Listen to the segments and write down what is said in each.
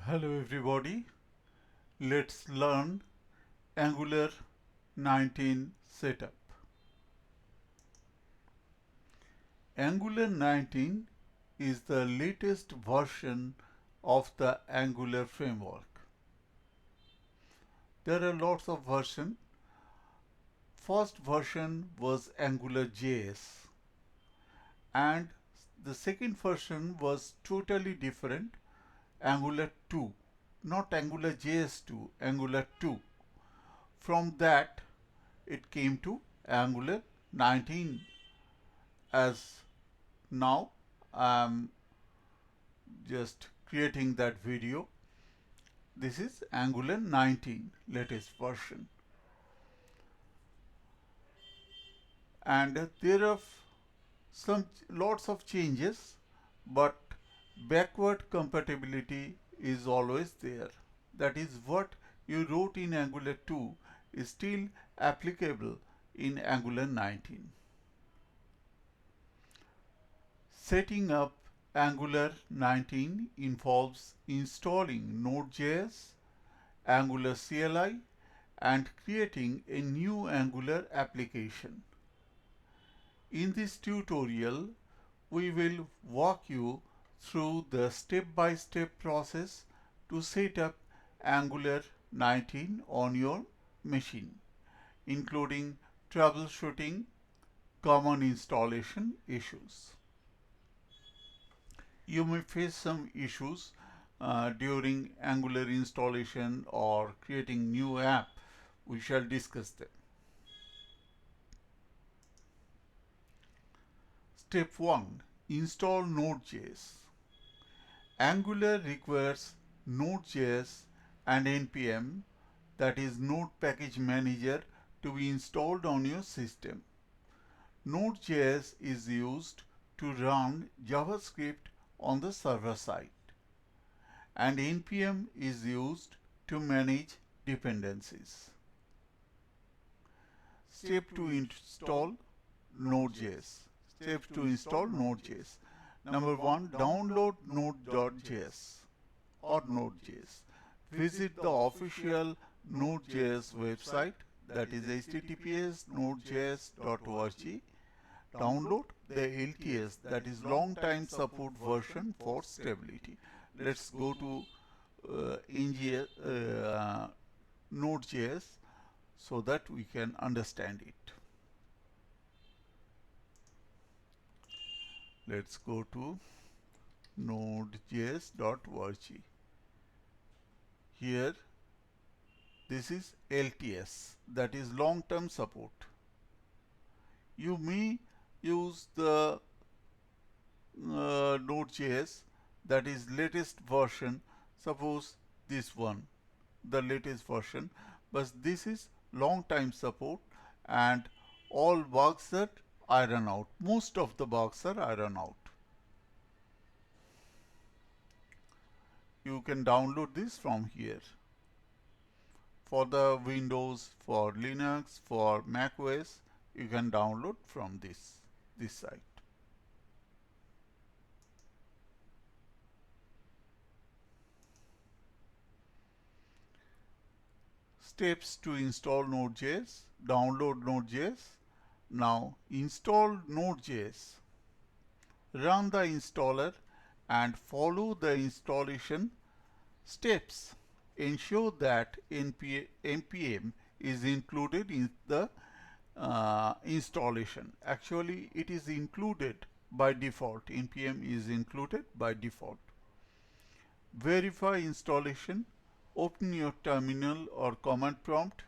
Hello everybody, let's learn Angular 19 setup. Angular 19 is the latest version of the Angular framework. There are lots of versions. First version was Angular JS and the second version was totally different, Angular 2, not Angular JS 2, Angular 2. From that it came to Angular 19. As now I'm just creating that video. This is Angular 19 latest version, and there are some lots of changes, but backward compatibility is always there. That is, what you wrote in Angular 2 is still applicable in Angular 19. Setting up Angular 19 involves installing Node.js, Angular CLI, and creating a new Angular application. In this tutorial, we will walk you through the step-by-step process to set up Angular 19 on your machine, including troubleshooting common installation issues. You may face some issues during Angular installation or creating new app. We shall discuss them. Step 1. Install Node.js. Angular requires Node.js and npm, that is Node Package Manager, to be installed on your system. Node.js is used to run JavaScript on the server side, and npm is used to manage dependencies. Step to install Node.js. Steps to install Node.js. Number 1, download Node.js or Node.js. Visit the official Node.js website, that is https://nodejs.org. Download the LTS, that is long time support version for stability. Let's go to Node.js so that we can understand it. Let's go to nodejs.org. Here, this is LTS, that is long-term support. You may use the Node.js, that is latest version, suppose this one, the latest version, but this is long-time support and all bugs are iron out. Most of the bugs are iron out. You can download this from here. For the Windows, for Linux, for Mac OS, you can download from this site. Steps to install Node.js. Download Node.js. Now install Node.js. Run the installer and follow the installation steps. Ensure that npm is included in the installation. Actually, it is included by default. npm is included by default. Verify installation. Open your terminal or command prompt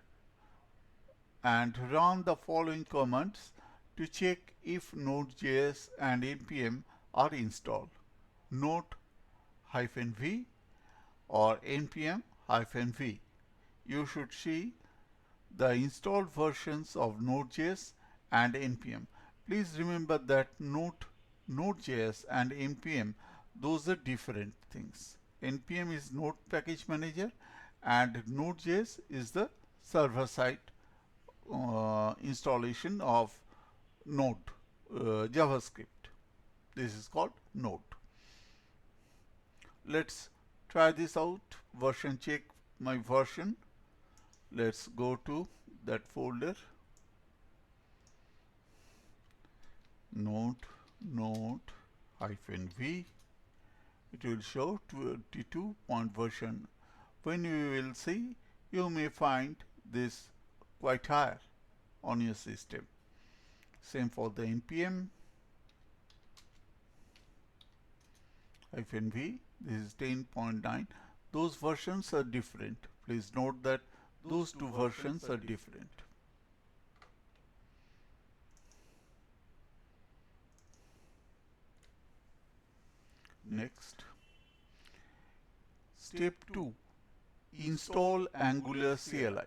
and run the following commands to check if Node.js and npm are installed. node-v or npm-v. You should see the installed versions of Node.js and npm. Please remember that Node.js and npm, those are different things. npm is Node Package Manager and Node.js is the server-side installation of Node JavaScript. This is called Node. Let's try this out. Version check my version. Let's go to that folder. Node -v. It will show 22 point version. When you will see, you may find this quite higher on your system. Same for the npm -v. This is 10.9. Those versions are different. Please note that those two versions are different. Next, step 2, install Angular CLI.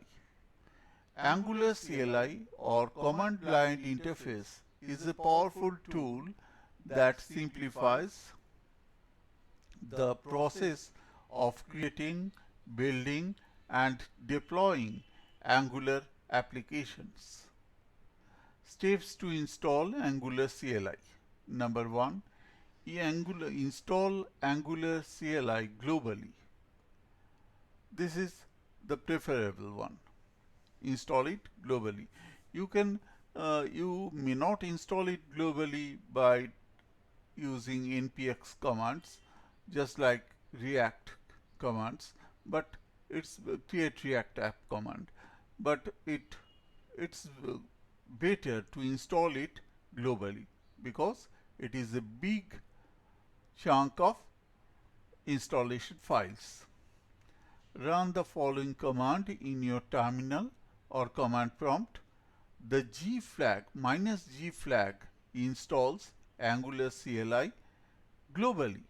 Angular CLI or command line interface is a powerful tool that simplifies the process of creating, building and deploying Angular applications. Steps to install Angular CLI. Number 1, install Angular CLI globally. This is the preferable one. Install it globally. You may not install it globally by using npx commands, just like React commands, but it's create React app command. But it's better to install it globally because it is a big chunk of installation files. Run the following command in your terminal or command prompt. The -g flag installs Angular CLI globally,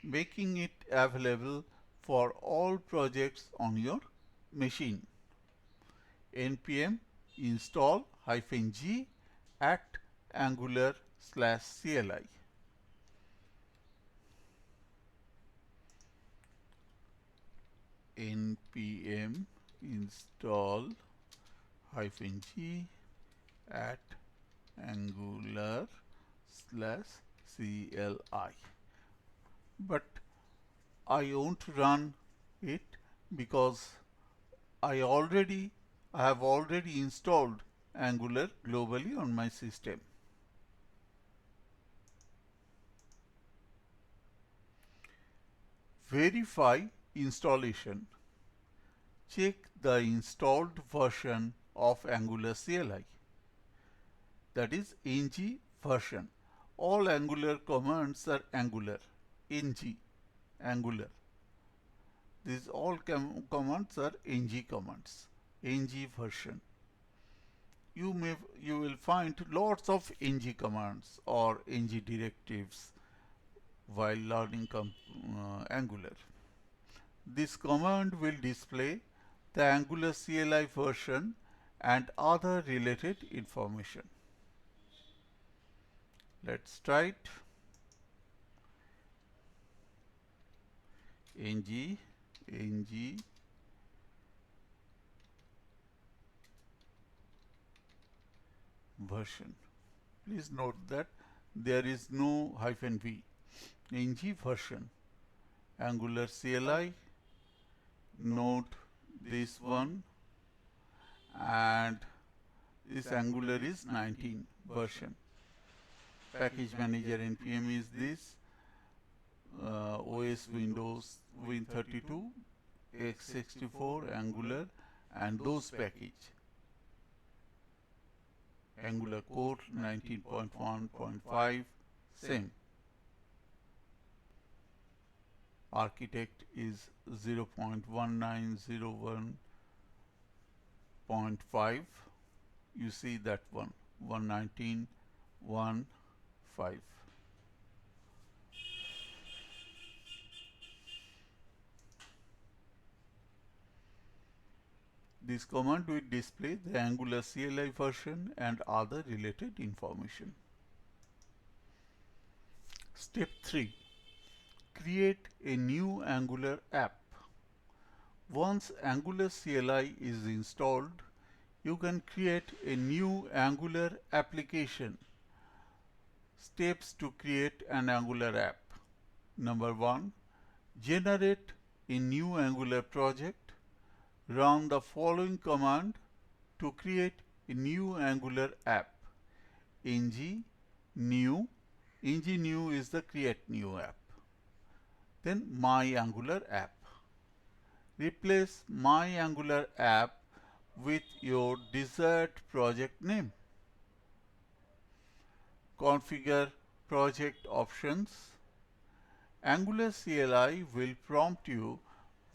making it available for all projects on your machine. npm install -g at Angular/CLI. npm install -g at Angular/CLI. But I won't run it because I have already installed Angular globally on my system. Verify installation. Check the installed version of Angular CLI, that is ng version. All Angular commands are Angular, Angular. These all commands are ng commands, ng version. You will find lots of ng commands or ng directives while learning Angular. This command will display the Angular CLI version and other related information. Let's try it. ng version. Please note that there is no -v. ng version. Angular CLI, note this one, and this Angular is 19 version. Package manager npm is this, OS Windows Win32, x64, Angular, and those package. Angular core 19.1.5, same. Architect is 0.1901.5. You see that one, 119.1.5. This command will display the Angular CLI version and other related information. Step 3. Create a new Angular app. Once Angular CLI is installed, you can create a new Angular application. Steps to create an Angular app. Number 1. Generate a new Angular project. Run the following command to create a new Angular app. ng new. ng new is the create new app. Then my Angular app. Replace my Angular app with your desired project name. Configure project options. Angular CLI will prompt you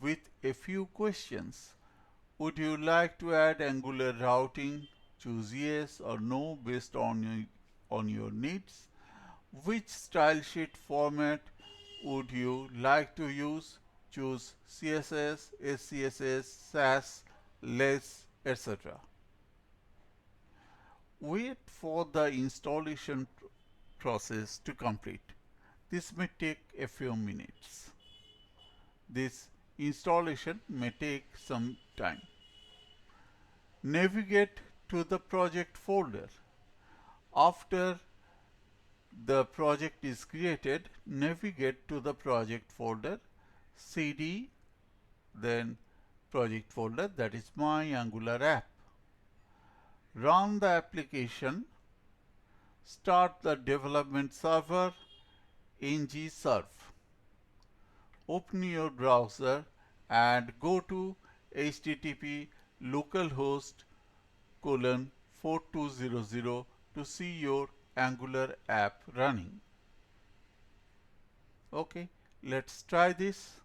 with a few questions. Would you like to add Angular routing? Choose yes or no based on your needs. Which style sheet format would you like to use? Choose CSS, SCSS, SAS, LESS, etc. Wait for the installation process to complete. This may take a few minutes. This installation may take some time. Navigate to the project folder. After the project is created, navigate to the project folder, cd, then project folder, that is my Angular app. Run the application, start the development server, ng-serve. Open your browser and go to http localhost:4200 to see your Angular app running. Okay, let's try this.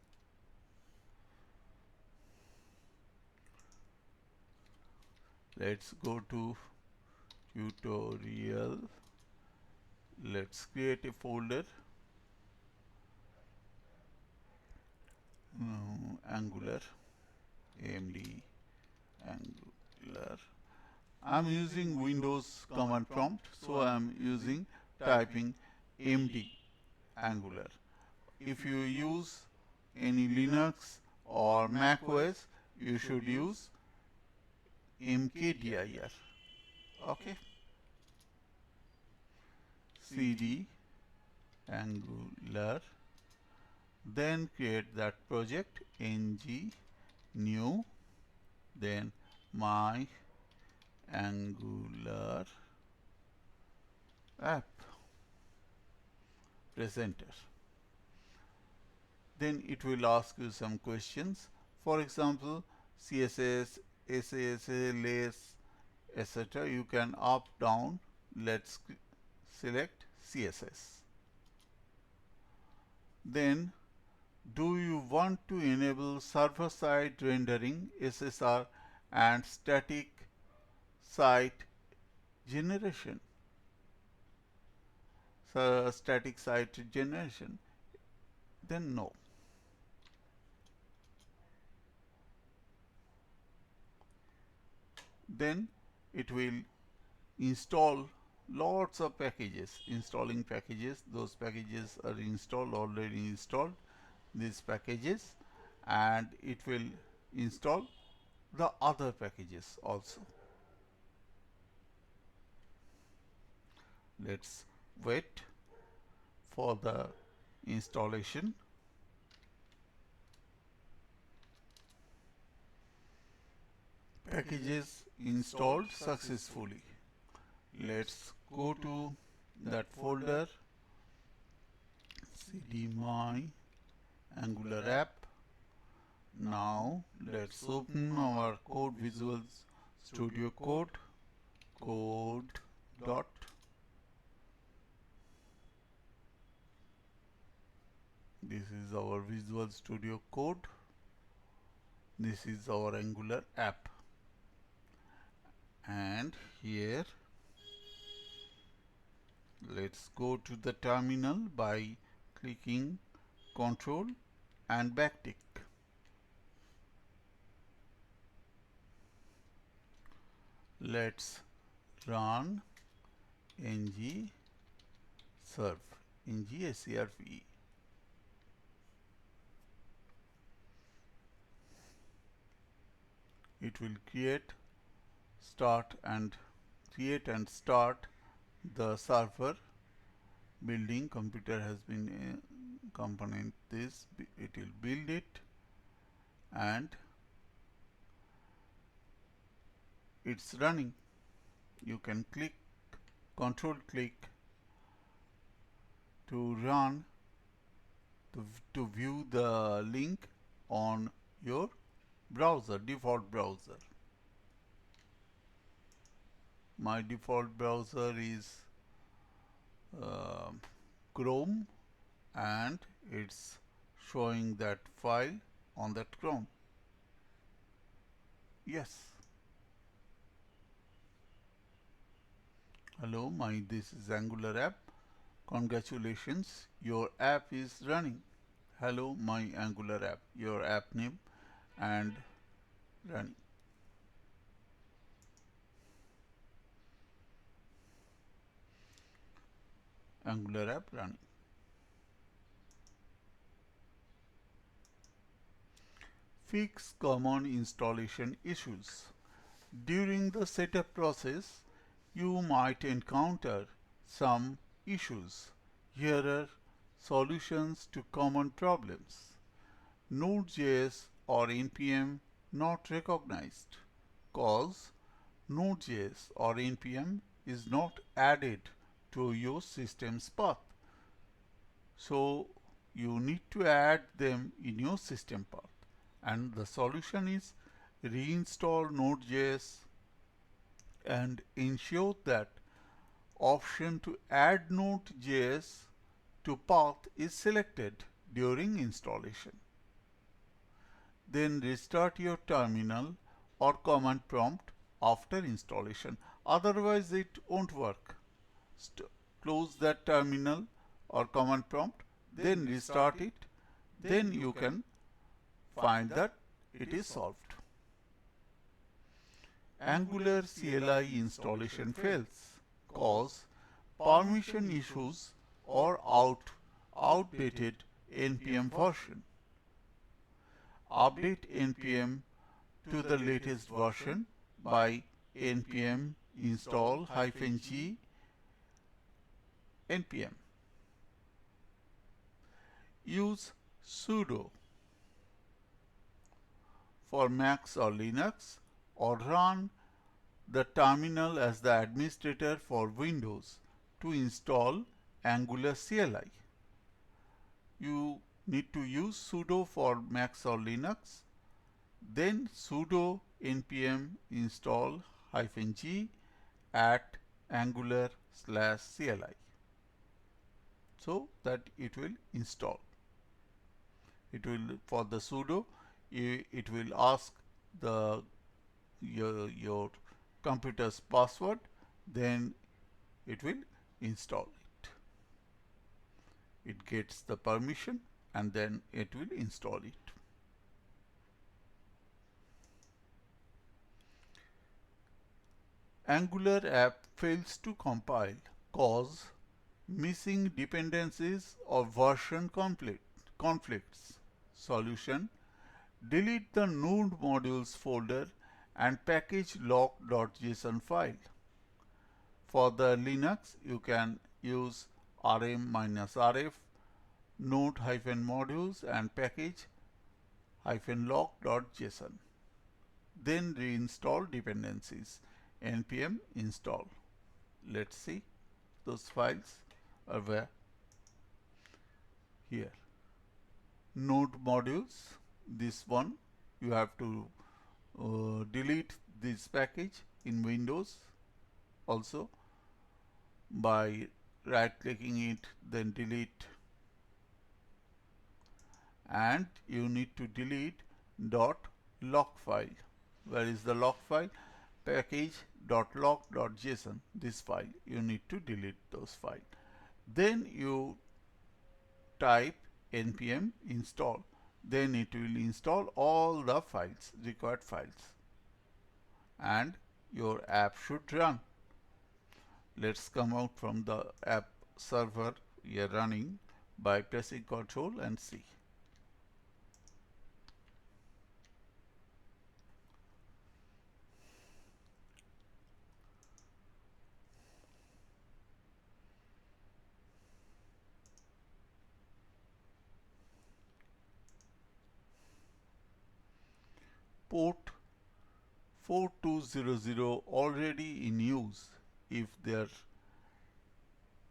Let's go to tutorial. Let's create a folder. Angular, AMD Angular. I'm using Windows command prompt, so I'm using typing MD Angular. If you use any Linux or Mac OS, you should use mkdir. Okay. cd Angular. Then create that project ng new, then my Angular app. Press enter. Then it will ask you some questions. For example, CSS, SAS, LESS, etc. You can up, down. Let's select CSS. Then, do you want to enable server-side rendering, SSR, and static site generation? So, static site generation. Then no. Then it will install lots of packages, installing packages. Those packages are installed, already installed these packages, and it will install the other packages also. Let's wait for the installation. Packages installed successfully. Let's go to that folder, cd my Angular app. Now let's open our code Visual Studio Code, code. This is our Visual Studio Code. This is our Angular app. And here let's go to the terminal by clicking Ctrl and backtick. Let's run ng-serve, ng-serve. It will create and start the server building. Computer has been component this, it will build it, and it's running. You can click, control click to run, to view the link on your browser, default browser. My default browser is Chrome, and it's showing that file on that Chrome. Yes. Hello, this is Angular app. Congratulations, your app is running. Hello, my Angular app, your app name and running. Angular app running. Fix common installation issues. During the setup process, you might encounter some issues. Here are solutions to common problems. Node.js or npm not recognized, cause Node.js or npm is not added to your system's path. So you need to add them in your system path. And the solution is reinstall Node.js and ensure that option to add Node.js to path is selected during installation. Then restart your terminal or command prompt after installation. Otherwise it won't work. Close that terminal or command prompt, then restart it. Then you can find that it is solved. Angular CLI installation fails cause permission issues or outdated npm version. Update npm to the latest version by npm install -g npm. Use sudo for Macs or Linux, or run the terminal as the administrator for Windows to install Angular CLI. You need to use sudo for Macs or Linux, then sudo npm install -g at angular/CLI, so that it will install. It will, for the sudo, it will ask your computer's password, then it will install it. It gets the permission and then it will install it. Angular app fails to compile cause missing dependencies or version conflicts. Solution: delete the node modules folder and package lock.json file. For the Linux, you can use rm-rf node-modules and package -lock.json. Then reinstall dependencies. npm install. Let's see, those files are where? Here. Node modules, this one, you have to delete this package in Windows also by right clicking it, then delete, and you need to delete .lock file. Where is the lock file? package.lock.json, this file, you need to delete those files. Then you type npm install, then it will install all the files, required files, and your app should run. Let's come out from the app server we are running by pressing Ctrl and C. port 4200 already in use. If their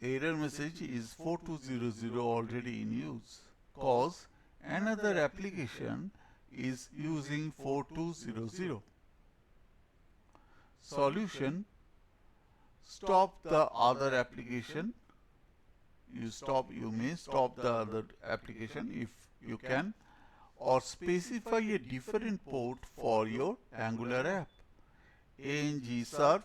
error message is 4200 already in use, cause another application is using 4200. Solution: stop the other application. You may stop the other application if you can, or specify a different port for your Angular app. Ang serve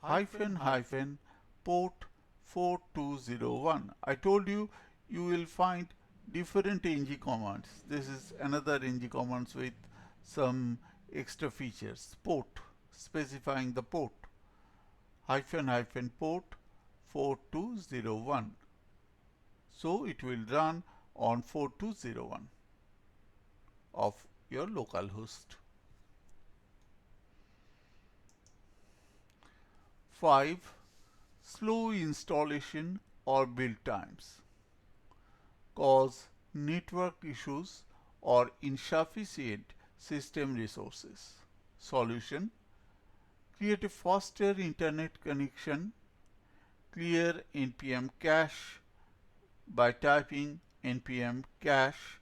-- port 4201. I told you you will find different ng commands. This is another ng commands with some extra features. Port, specifying the port, -- port 4201. So it will run on 4201 of your local host. 5. Slow installation or build times cause network issues or insufficient system resources. Solution: create a faster internet connection. Clear npm cache by typing npm cache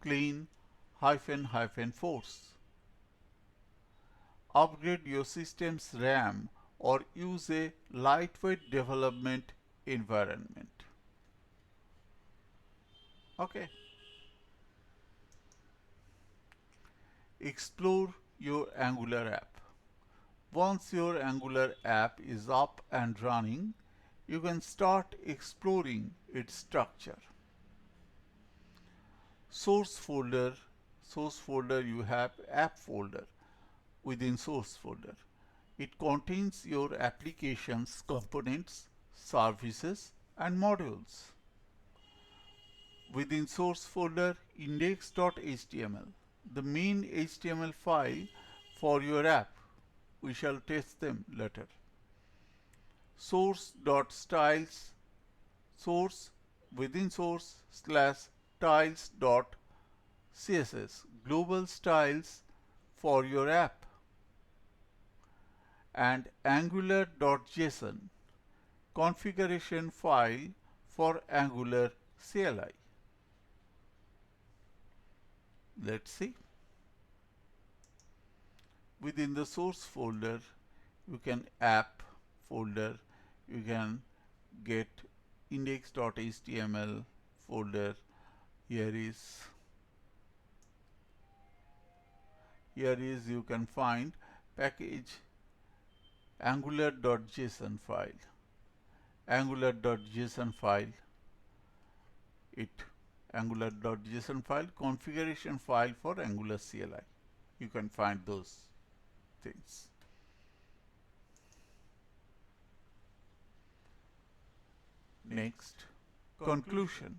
clean -- force. Upgrade your system's RAM or use a lightweight development environment. Okay. Explore your Angular app. Once your Angular app is up and running, you can start exploring its structure. Source folder you have app folder within source folder. It contains your application's components, services, and modules. Within source folder, index.html, the main HTML file for your app. We shall test them later. Source.styles, source within source /styles.css, global styles for your app. And Angular.json, configuration file for Angular CLI. Let's see. Within the source folder, you can app folder, you can get index.html folder. Here is you can find package angular.json file. Angular.json file, Angular.json file, configuration file for Angular CLI. You can find those things. Next, conclusion.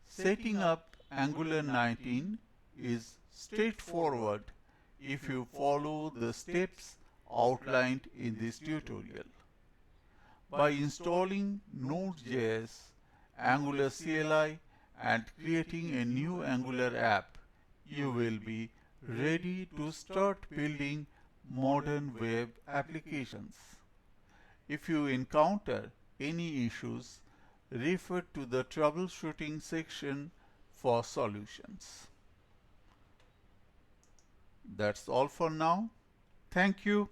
Setting up Angular 19 is straightforward if you follow the steps outlined in this tutorial. By installing Node.js, Angular CLI, and creating a new Angular app, you will be ready to start building modern web applications. If you encounter any issues, refer to the troubleshooting section for solutions. That's all for now. Thank you.